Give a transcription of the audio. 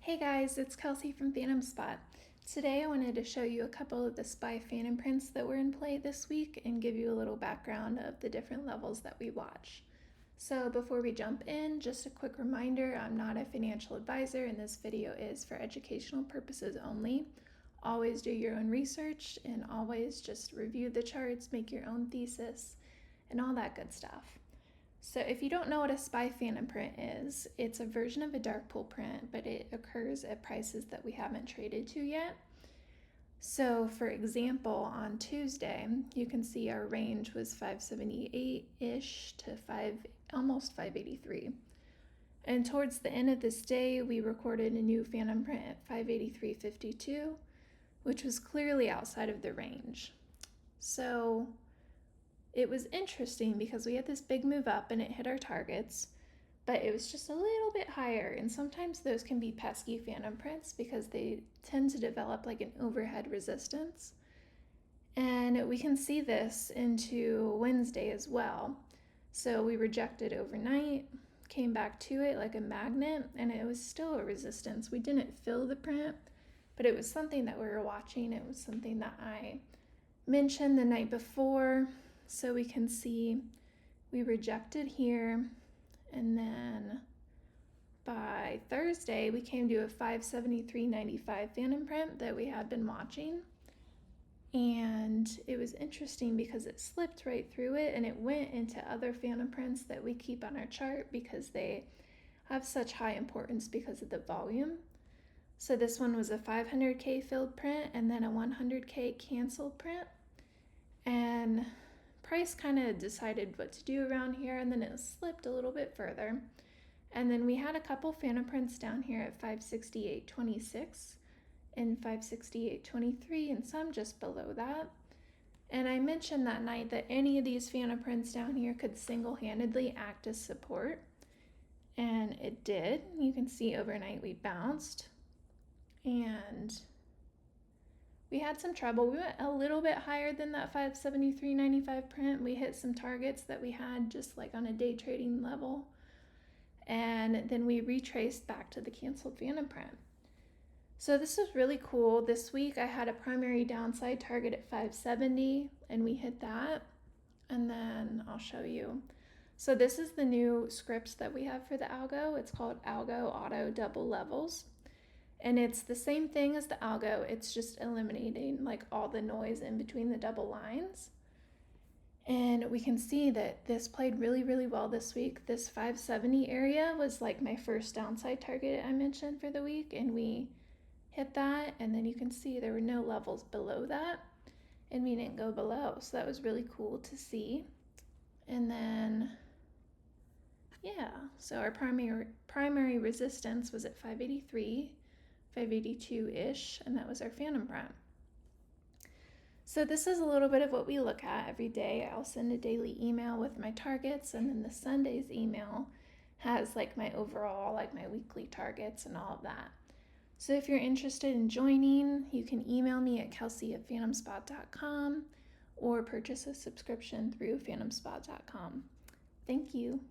Hey guys, it's Kelsey from PhantomSpot. Today I wanted to show you a couple of the SPY Phantom prints that were in play this week and give you a little background of the different levels that we watch. So before we jump in, just a quick reminder, I'm not a financial advisor and this video is for educational purposes only. Always do your own research and always just review the charts, make your own thesis, and all that good stuff. So if you don't know what a SPY Phantom print is, it's a version of a dark pool print, but it occurs at prices that we haven't traded to yet. So for example, on Tuesday, you can see our range was 578-ish to almost 583. And towards the end of this day, we recorded a new Phantom print at 583.52, which was clearly outside of the range. So it was interesting because we had this big move up and it hit our targets, but it was just a little bit higher. And sometimes those can be pesky Phantom prints because they tend to develop like an overhead resistance. And we can see this into Wednesday as well. So we rejected overnight, came back to it like a magnet, and it was still a resistance. We didn't fill the print, but it was something that we were watching. It was something that I mentioned the night before. So we can see we rejected here, and then by Thursday we came to a 573.95 Phantom print that we had been watching, and it was interesting because it slipped right through it and it went into other Phantom prints that we keep on our chart because they have such high importance because of the volume. So this one was a 500K filled print and then a 100K canceled print, and price kind of decided what to do around here, and then it slipped a little bit further. And then we had a couple Phantom prints down here at 568.26 and 568.23 and some just below that. And I mentioned that night that any of these Phantom prints down here could single-handedly act as support, and it did. You can see overnight we bounced and we had some trouble. We went a little bit higher than that 573.95 print. We hit some targets that we had just like on a day trading level. And then we retraced back to the canceled Phantom print. So this is really cool. This week I had a primary downside target at 570 and we hit that. And then I'll show you. So this is the new scripts that we have for the algo. It's called Algo Auto Double Levels. And it's the same thing as the algo, it's just eliminating like all the noise in between the double lines. And we can see that this played really, really well this week. This 570 area was like my first downside target I mentioned for the week, and we hit that, and then you can see there were no levels below that, and we didn't go below. So that was really cool to see. And then, yeah, so our primary resistance was at 583. 582-ish, and that was our Phantom print. So this is a little bit of what we look at every day. I'll send a daily email with my targets, and then the Sunday's email has like my overall, like my weekly targets and all of that. So if you're interested in joining, you can email me at kelsey@phantomspot.com or purchase a subscription through phantomspot.com. Thank you.